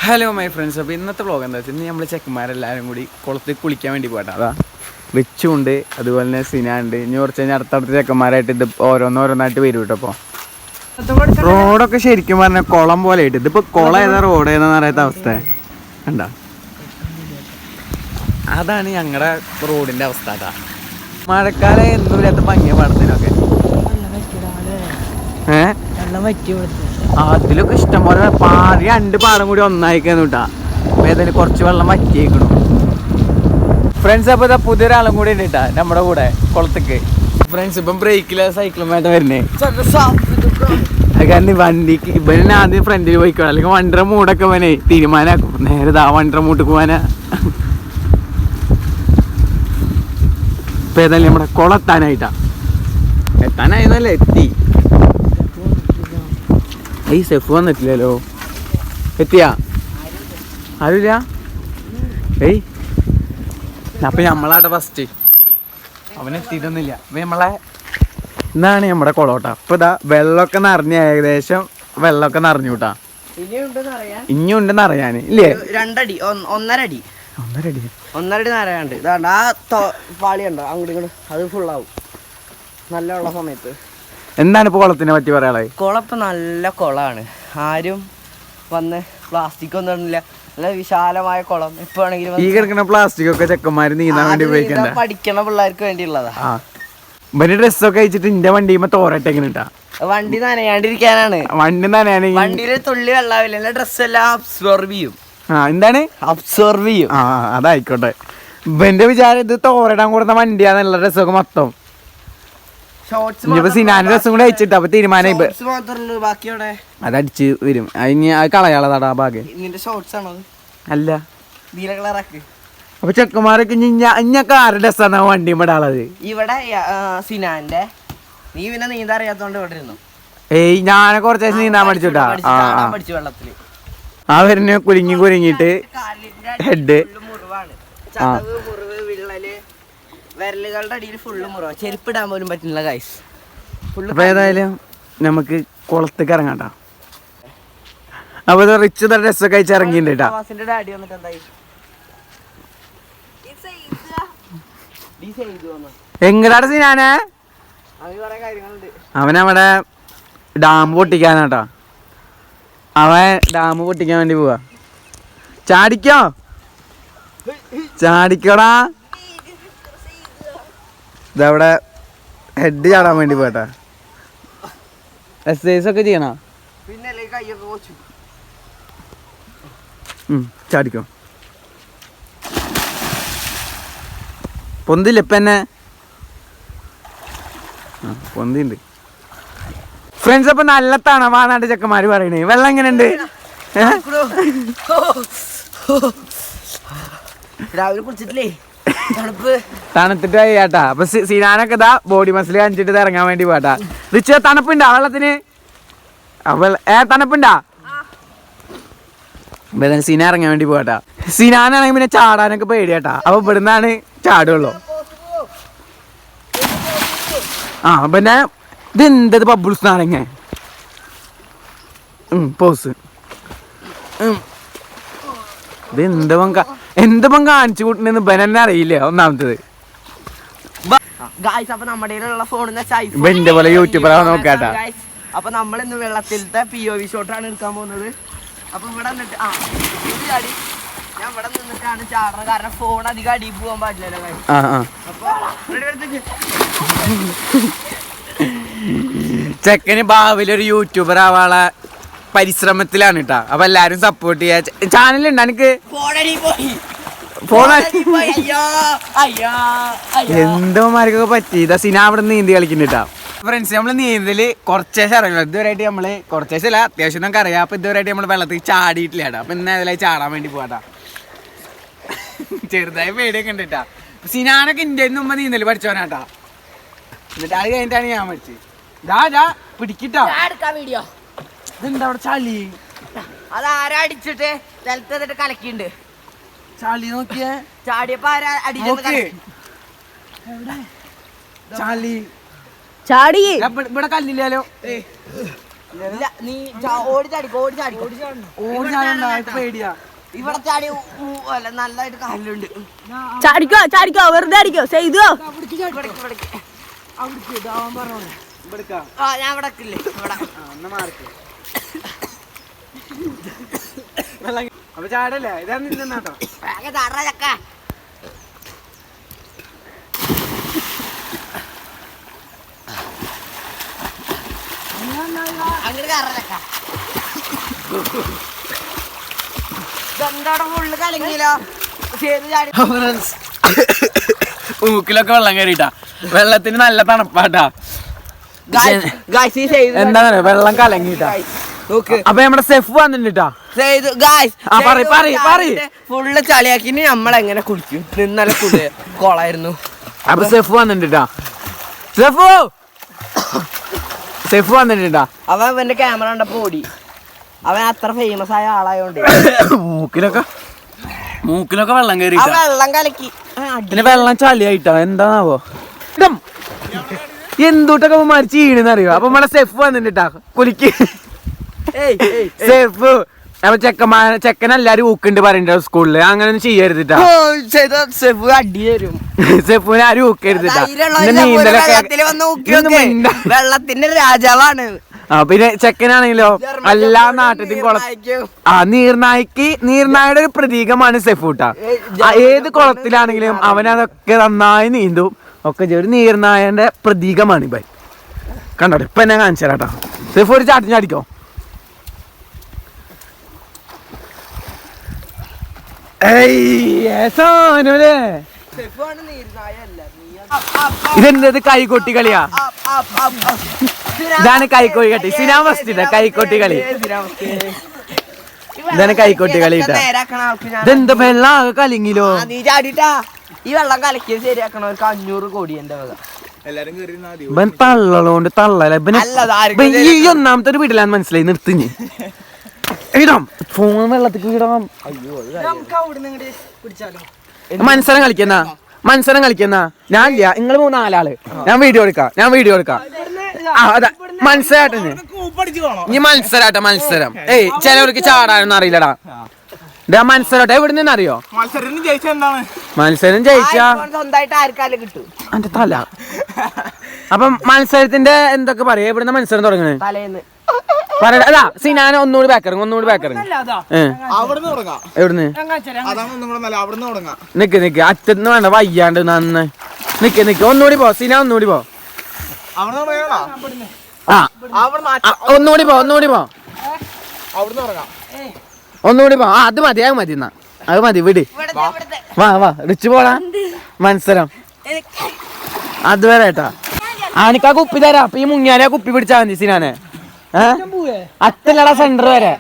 Hello my friends. അപ്പോൾ ഇന്നത്തെ vlog എന്താ വെച്ചാൽ ഇന്ന് നമ്മൾ ചെക്കന്മാരെല്ലാവരും കൂടി കുളത്തിൽ കുളിക്കാൻ വേണ്ടി പോകട്ടെ. അതാ വെച്ചുണ്ട്, അതുപോലെ തന്നെ സിനാണ്ട്. ഇനി കുറച്ച് കഴിഞ്ഞാൽ അടുത്തടുത്ത ചെക്കന്മാരായിട്ട് ഇത് ഓരോന്നോരോന്നായിട്ട് വരും കേട്ടോ. അപ്പോൾ റോഡൊക്കെ ശരിക്കും പറഞ്ഞാൽ കുളം പോലെ ആയിട്ട്, ഇതിപ്പോൾ കുളം ഏതാ റോഡ് ഏതാന്ന് അറിയാത്ത അവസ്ഥ കണ്ട. അതാണ് ഞങ്ങളുടെ റോഡിൻ്റെ അവസ്ഥ. അതാ മഴക്കാലം എന്നുമില്ലാത്ത ഭംഗിയ പാടത്തിനൊക്കെ അതിലൊക്കെ ഇഷ്ടം പോലെ പാടി 2 പാടം കൂടി ഒന്നായിക്കാന്ന് കേട്ടാ. ഏതായാലും കുറച്ച് വെള്ളം വറ്റിയേക്കണു ഫ്രണ്ട്സ്. അപ്പോൾ ഇതാ പുതിയൊരാളും കൂടി ഉണ്ട് കേട്ടാ നമ്മുടെ കൂടെ കുളത്തേക്ക്. ഫ്രണ്ട്സ് ഇപ്പം ബ്രേക്കില് സൈക്കിളുമായിട്ട് വരുന്നേ. കാരണം വണ്ടിക്ക് ഇവനെ ആദ്യം ഫ്രണ്ടിൽ പോയിക്കോ, അല്ലെങ്കിൽ വണ്ടിയുടെ മൂടൊക്കെ അവനെ തീരുമാനാക്കും. നേരെ ദാ വണ്ടിയുടെ മൂട്ടിക്ക് പോവാനാ. ഇപ്പൊ ഏതായാലും നമ്മുടെ കുളത്താനായിട്ടാ. എത്താനായിരുന്നല്ലേ എത്തി. ഈ സെഫ് വന്നിട്ടില്ലല്ലോ. എത്തിയാ ആരുമില്ല. ഏയ് അപ്പൊ നമ്മളാട്ടെ ഫസ്റ്റ്. അവനെത്തിയിട്ടൊന്നുമില്ല. അപ്പൊ നമ്മളെ ഇതാണ് നമ്മുടെ കുളോട്ടാ. അപ്പൊ ഇതാ വെള്ളമൊക്കെ നിറഞ്ഞ, ഏകദേശം വെള്ളമൊക്കെ നിറഞ്ഞു കൂട്ടാ. ഇനിയും ഉണ്ടെന്ന് അറിയാന് ഇല്ലേ. 2 അടി 1.5 അടി നിറയാണ്ട്. ഇതാണ്ട് ആ പാളിയുണ്ടോ അങ്ങോട്ട് ഇങ്ങോട്ട്, അത് ഫുള്ളാവും നല്ല ഉള്ള സമയത്ത്. എന്താണ് ഇപ്പൊ കുളത്തിനെ പറ്റി പറയാനുള്ളത്? കുളം ഇപ്പൊ നല്ല കുളമാണ്. ആരും വന്ന് പ്ലാസ്റ്റിക് ഒന്നും ഇടുന്നില്ല. നല്ല വിശാലമായ കുളം. ഇപ്പൊ ആണെങ്കിലും ഈ കിടക്കുന്ന പ്ലാസ്റ്റിക് ഒക്കെ ചെക്കന്മാര് നീന്താൻ വേണ്ടി ഉപയോഗിക്കണ്ട, പഠിക്കണ പിള്ളേർക്ക് വേണ്ടിയുള്ളതാ. ഇവര് ഡ്രസ്സൊക്കെ അയച്ചിട്ട് എന്റെ വണ്ടിയുമ്പോ തോരട്ടെങ്ങനെ ഇട്ടാ. വണ്ടി നനയാണ്ടിരിക്കാനാണ്. വണ്ടി നനയാൻ വണ്ടിയിൽ തുള്ളി വെള്ളാവില്ല, ഡ്രസ്സ് എല്ലാം അബ്സോർബ് ചെയ്യും. എന്താണ് അബ്സോർബ് ചെയ്യും. അതായിക്കോട്ടെ. ഇവന്റെ വിചാരം ഇത് തോരടാൻ കൊടുത്ത വണ്ടിയാന്നുള്ള ഡ്രസ്സൊക്കെ മൊത്തം. സിനാന്റെ ഡ്രസ്സും കൂടെ അയച്ചിട്ട് അപ്പൊ തീരുമാനം അതടിച്ച് വരും. അതിന് അത് കളയാളതാടാ ആ ഭാഗം. അല്ല അപ്പൊ ചെക്കന്മാരൊക്കെ ഇഞ്ഞൊക്കെ ആരുടെ ഡ്രസ്സാണ് വണ്ടി ഇവിടെ ആളത്? ഇവിടെ സിനാന്റെ. നീ പിന്നെ നീന്താൻ അറിയാത്തോണ്ട് ഇവിടെ ഇരുന്നു. ഏയ് ഞാനെ കുറച്ച് ദിവസം നീന്താൻ പഠിച്ചുട്ടാ. പഠിച്ചു വെള്ളത്തില്. ആ വരുന്ന കുലുങ്ങിട്ട് ഹെഡ് വിരലുകളുടെ അടിയിൽ ഫുള്ള് മുറിവാ. ചെരുപ്പിടാൻ പോലും പറ്റുന്നില്ല ഗൈസ്. അപ്പൊ ഏതായാലും നമുക്ക് കുളത്തേക്ക് ഇറങ്ങാട്ടോ. അപ്പൊ റിച്ച് ഡ്രസ്സൊക്കെ അയച്ച് ഇറങ്ങിയിട്ടാ. എങ്ങടാണ് സിനാനെ? അവനവിടെ ഡാം പൊട്ടിക്കാനാട്ടാ. അവൻ ഡാം പൊട്ടിക്കാൻ വേണ്ടി പോവാ. ചാടിക്കോടാ. ഇതവിടെ ഹെഡ് ചാടാൻ വേണ്ടി പോട്ടാ. എക്സസൈസ് ഒക്കെ ചെയ്യണോ? ചാടിക്കോ. പൊന്തില്ല ഇപ്പൊ എന്നെ. പൊന്തിണ്ട് ഫ്രണ്ട്സ്. അപ്പൊ നല്ല തണവാന്നാണ്ട് ചെക്കന്മാര് പറയണേ. വെള്ളം എങ്ങനെയുണ്ട്? രാവിലെ കുളിച്ചിട്ടില്ലേ, തണുത്തിട്ട് ചെയ്യാട്ടാ. അപ്പൊ സിനാനൊക്കെ ഇതാ ബോഡി മസിൽ കാണിച്ചിട്ട് ഇറങ്ങാൻ വേണ്ടി പോട്ടാ. റിച്ച് തണുപ്പുണ്ടാ വെള്ളത്തിന്? തണുപ്പുണ്ടാ? സിന ഇറങ്ങാൻ വേണ്ടി പോട്ടാ. സിനാനാണെങ്കിൽ പിന്നെ ചാടാനൊക്കെ പേടിയാട്ടാ. അപ്പൊ ഇവിടുന്നാണ് ചാടുള്ളൂ. പിന്നെ ഇതെന്തത് ബബിൾസ് നാരങ്ങ പോസ്. ഇത് എന്തപ്പം കാണിച്ചു കൂട്ടുന്നെന്ന് ബനെന്നെ അറിയില്ല. ഒന്നാമത്തത് എന്റെ പോലെ യൂട്യൂബറാ നോക്കാട്ടാ. അപ്പൊ നമ്മളിന്ന് വെള്ളത്തിലത്തെ POV ഷോട്ടാണ് എടുക്കാൻ പോകുന്നത്. അപ്പൊ ഇവിടെ നിന്നിട്ട് ഞാൻ ഇവിടെ നിന്നിട്ടാണ് ചാടുന്നത്. കാരണം ഫോൺ അധികം അടിയിൽ പോകാൻ പാടില്ലല്ലോ. ചെക്കന് ഭാവിയിൽ ഒരു യൂട്യൂബർ ആവാളെ പരിശ്രമത്തിലാണ് കേട്ടാ. അപ്പൊ എല്ലാരും സപ്പോർട്ട് ചെയ്യാ. ചാനലുണ്ടോ എനിക്ക്? എന്തോമാർക്കൊക്കെ പറ്റി. ഇതാ സിന അവിടെ നീന്തി കളിക്കുന്നുട്ടാ. ഫ്രണ്ട്സ് നമ്മള് നീന്തല് കുറച്ചേശം അറിയില്ല. ഇതുവരെയായിട്ട് നമ്മള് കുറച്ചേശല്ല, അത്യാവശ്യം നമുക്ക് അറിയാം. അപ്പൊ ഇതുവരെയായിട്ട് നമ്മള് വെള്ളത്തിൽ ചാടിയിട്ടില്ല കേട്ടോ. അപ്പൊ ഇന്ന് അതിലായി ചാടാൻ വേണ്ടി പോവാട്ടാ. ചെറുതായി പേടിയൊക്കെ ഉണ്ട് കേട്ടാ. സിനാനൊക്കെ ഇന്ത്യയിൽ നിന്ന് മുമ്പ് നീന്തല് പഠിച്ചോനാട്ടാ. എന്നിട്ട് അത് കഴിഞ്ഞിട്ടാണ് ഞാൻ പഠിച്ചത്. പിടിക്കിട്ടോ. ഇതെന്താ അവിടെ ചളി? അതാരാ അടിച്ചിട്ട് നിലത്തിട്ട് കലക്കിണ്ട്. ചളി നോക്കിയേ. ചാടിയപ്പോ ആരാ അടിച്ചത്? ചളി ചാടി. ഇവിടെ കല്ലില്ലാലോ. ഇല്ല, നീ ഓടി ചാടിക്കോ. പേടിയാ. ഇവിടെ ചാടി അല്ല നല്ലതായിട്ട് കല്ലുണ്ട്. ചാടിക്കോ വെറുതെ അടിക്കോ ചെയ്തോ. ഞാൻ ഇവിടെ ഇല്ലേ ഇവിടെ. അപ്പൊ ചാടല്ലേ ഇതാ നിന്നാട്ടോ. വേഗം ചാടാ ചക്ക. അങ്ങോട്ട് കയറാ ചക്ക. ഇതെന്താടെ ഫുള്ള് കലങ്ങിലോ ചെയ്ത് ചാടി. മൂക്കിലൊക്കെ വെള്ളം കയറിട്ടാ. വെള്ളത്തിന് നല്ല തണുപ്പാട്ടാ. എന്താണ് വെള്ളം കലങ്ങിട്ടാ. അപ്പൊ നമ്മുടെ സെഫ് വന്നിട്ടാ. ഫുള്ള് ചളിയാക്കി നമ്മളെങ്ങനെ കുളിക്കും. ഇന്നലെ കൊളായിരുന്നു. അപ്പൊ സെഫ് വന്നിട്ടാ. സെഫ് വന്നിട്ടാ. അവൻ അവന്റെ ക്യാമറ കണ്ടപ്പോ ഓടി. അവൻ അത്ര ഫേമസ് ആയ ആളായോണ്ട് മൂക്കിലൊക്കെ വെള്ളം കയറി. വെള്ളം കലക്കി പിന്നെ വെള്ളം ചളിയായിട്ടാ. എന്താണാവോ എന്തുട്ടൊക്കെ മരിച്ച് ചെയ്യണെന്നറിയോ. അപ്പൊ നമ്മളെ സെഫ് വന്നിട്ടാ കുലിക്ക്. സെഫ് അപ്പൊ ചെക്കനെല്ലാരും ഊക്കുണ്ട് പറയണ്ട സ്കൂളില്. അങ്ങനെ ഒന്നും ചെയ്യരുതിട്ടാ. സെഫ് അടി തരും. സെഫിനെ ആരും ഊക്കരുതിട്ടാ. വെള്ളത്തിന്റെ രാജാവാണ്. പിന്നെ ചെക്കനാണെങ്കിലോ എല്ലാ നാട്ടിലും നീർനായയുടെ ഒരു പ്രതീകമാണ് സെഫൂട്ടാ. ഏത് കുളത്തിലാണെങ്കിലും അവനതൊക്കെ നന്നായി നീന്തും ഒക്കെ. ഒരു നീർനായന്റെ പ്രതീകമാണ് ഇവൻ. കണ്ടോ ഇപ്പൊ എന്നെ കാണിച്ചു തരാട്ടാ. സെഫ് ഒരു ചാട്ടിന് ചാടിക്കോ. ഇതെന്തത് കൈകൊട്ടി കളിയാ. ഇതാണ് കൈക്കോട്ടി കളി. സിനാമ കൈക്കോട്ടി കളി. ഇതാണ് കൈക്കോട്ടി കളി. ഇതെന്താ വെള്ളം ആകെ കലങ്ങിലോ. നീ ചാടിട്ടാ. ഈ വെള്ളം കലക്കിയത് ശരിയാക്കണവർക്ക് 500 കോടി എന്റെ വക. ഇവൻ തള്ളോണ്ട് തള്ളല. ഈ ഒന്നാമത്തെ ഒരു വീട്ടിലാന്ന് മനസ്സിലായി. നിർത്തിഞ്ഞ് ഇടാം ഫോൺ വെള്ളത്തിൽ ഇടാം. മത്സരം കളിക്കുന്ന ഞാൻ ഇല്ല. നിങ്ങൾ 3-4 ഞാൻ വീഡിയോ എടുക്കാം. അതാ മത്സരാട്ടന് ഇനി മത്സരം. ഏയ് ചിലവർക്ക് ചാടാനൊന്നും അറിയില്ലടാ. മത്സരം എവിടെ നിന്നറിയോ. മത്സരം ജയിച്ചാ സ്വന്തമായിട്ട് ആർക്കാലും കിട്ടും. എന്റെ തല. അപ്പം മത്സരത്തിന്റെ എന്തൊക്കെ പറയാ. എവിടുന്ന മത്സരം തുടങ്ങണേ. തലേന്ന് അതാ സിനാന ഒന്നുകൂടി ബാക്കിറങ്ങി. എവിടുന്ന് നിക്ക് അറ്റന്ന് വേണ്ട വയ്യാണ്ട് നന്ന് നിക്ക് ഒന്നുകൂടി പോ. സിന ഒന്നുകൂടി പോ. ഒന്നുകൂടി പോ. അത് മതി എന്നാ. അത് മതി വിട്. വാ റിച്ച് പോടാ. മത്സരം അതുവരെ ഏട്ടാ. ആനിക്കാ കുപ്പി തരാ. അപ്പൊ ഈ മുങ്ങിയാലെ കുപ്പി പിടിച്ചാ മതി സിനാനെ. അത്തല്ലടാ സെന്റർ വരെ.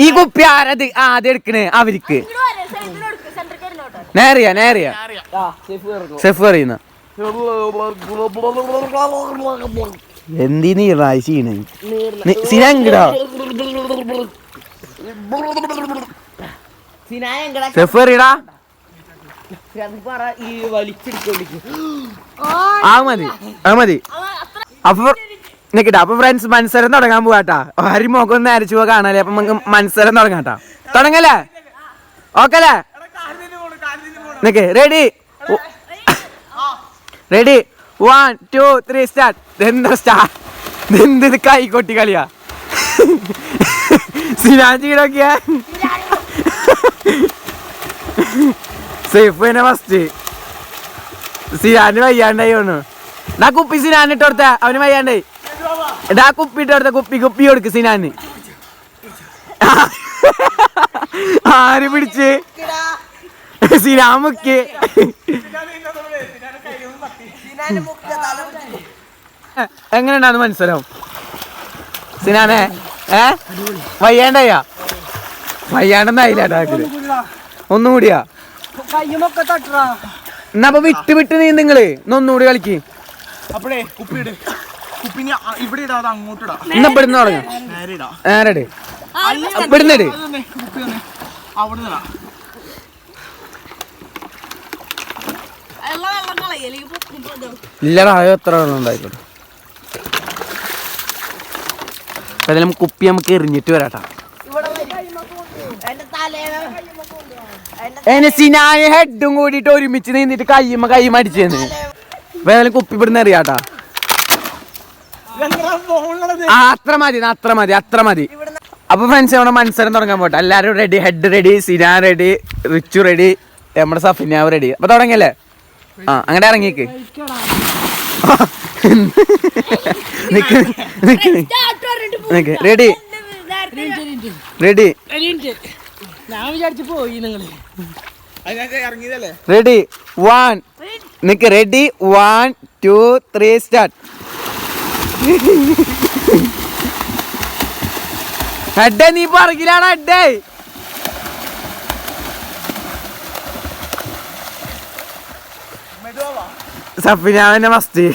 ഈ കുപ്പി ആരത് ആദ്യം എടുക്കണേ അവർക്ക്. നേറിയ സെഫ് പറയുന്ന എന്തി നീറായി ചെയ്യണേ. സിനാ സെഫ് അറിയടാ. അത് മതി. അപ്പൊ ഫ്രണ്ട്സ് മത്സരം തുടങ്ങാൻ പോവാട്ടാ. ഹരി മോക്കം ഒന്ന് അരച്ചു പോവാ കാണാല്ലേ. അപ്പൊ നമുക്ക് മത്സരം തുടങ്ങാട്ടാ. തുടങ്ങല്ലേ. ഓക്കെ അല്ലേ. നിക്ക് റെഡി 1 2 3 സ്റ്റാർട്ട്. എന്ത് കൈകൊട്ടി കളിയാ. സിനാജിടൊക്കെയാ. സേഫിനെ ഫസ്റ്റ്. സിനാന് വയ്യാണ്ടായി തോന്നു. എന്നാ കുപ്പി സിനാൻ ഇട്ട് കൊടുത്ത. അവന് വയ്യാണ്ടായി. ഇതാ കുപ്പി ഇട്ട് കൊടുത്ത. കുപ്പി കൊടുക്ക് സിനാന്. ആര് പിടിച്ച് സിനാൻ മുക്കി. എങ്ങനെയുണ്ടാന്ന് മത്സരം സിനാനെ. വയ്യാണ്ടെന്നായില്ല. ഒന്നുകൂടിയാ. എന്നാ അപ്പൊ വിട്ട് നീ നിങ്ങള് ഒന്നുകൂടി കളിക്ക്. എന്നാ ഇവിടുന്ന് തുടങ്ങാം. നേരെ ഇവിടുന്നിട്. ഇല്ലടാ എത്ര വെള്ളം ഉണ്ടായിക്കോട്ടെ. അപ്പൊ ഏതായാലും കുപ്പി നമുക്ക് എറിഞ്ഞിട്ട് വരാട്ടാ. സിനാന് ഹെഡും കൂടിയിട്ട് ഒരുമിച്ച് നീന്നിട്ട് കയ്യുമ്മ അടിച്ചേന്ന്. അപ്പൊ ഏതായാലും കുപ്പി ഇവിടുന്ന് എറിയാട്ടാ. അത്ര മതി. അപ്പൊ ഫ്രണ്ട്സ് നമ്മുടെ മത്സരം തുടങ്ങാൻ പോട്ടെ. എല്ലാരും ready, head ready, Sinan ready, Richu ready, നമ്മുടെ സഫിനാവ് റെഡി. അപ്പൊ തുടങ്ങിയല്ലേ? അങ്ങനെ ഇറങ്ങിക്ക്. റെഡി റെഡി ഞാൻ വിചാരിച്ചു പോയി നിങ്ങള് റെഡി 1 നിക്ക്. Ready 1 2 3 start. ഹെഡ് നീ പറകിലാണ്. ഹെഡ് സഫിനാവിന്റെ മസ്തി.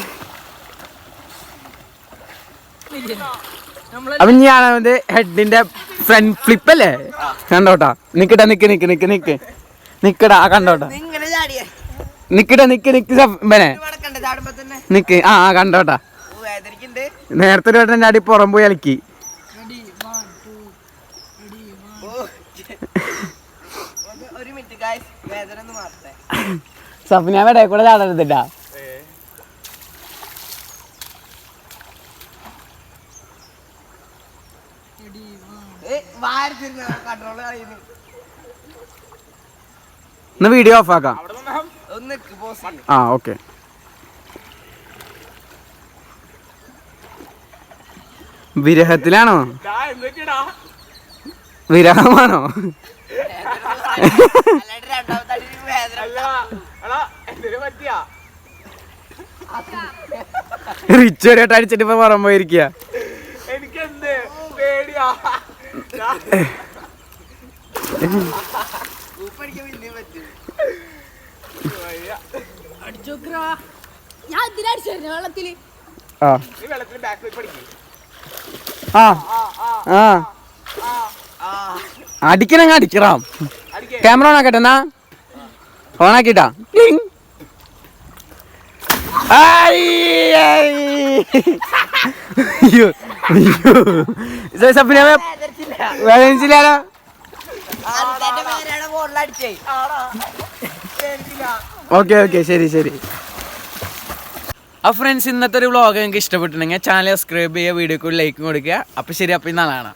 അപ്പൊ ഞാനവന്റെ ഹെഡിന്റെ ഫ്രണ്ട് ഫ്ലിപ്പ് അല്ലേ? കണ്ടോട്ടാ. നിക്കടാ നിക്കടാ കണ്ടോട്ടാ. നിക്കടാ നിക്ക് കണ്ടോട്ടാ. നേരത്തെ ഒരു വട്ടം ചാടി പുറം പോയി അലക്കി. സഫിനാവിടെ കൂടെ ചാടരുതിട്ടാ. എന്നാ വീഡിയോ ഓഫ് ആക്കാം. ഓക്കെ. വിരഹത്തിലാണോ? വിരഹമാണോ? റിച്ചോട്ട് അടിച്ചിട്ട് ഇപ്പൊ പുറം പോയിരിക്കുക. അടിക്കണങ്ങ അടിക്കണം. ക്യാമറ ഓൺ ആക്കട്ടെ. എന്നാ ഓൺ ആക്കിട്ടാ. വേദനിച്ചില്ലാലോ. ഓക്കെ ശരി. അപ്പോൾ ഫ്രണ്ട്സ്, ഇന്നത്തെ ഒരു വ്ളോഗ് നിങ്ങൾക്ക് ഇഷ്ടപ്പെട്ടിട്ടുണ്ടെങ്കിൽ ചാനൽ സബ്സ്ക്രൈബ് ചെയ്യുക, വീഡിയോക്ക് ലൈക്കും കൊടുക്കുക. അപ്പോൾ ശരി, അപ്പോൾ ഇന്നാളാണ്.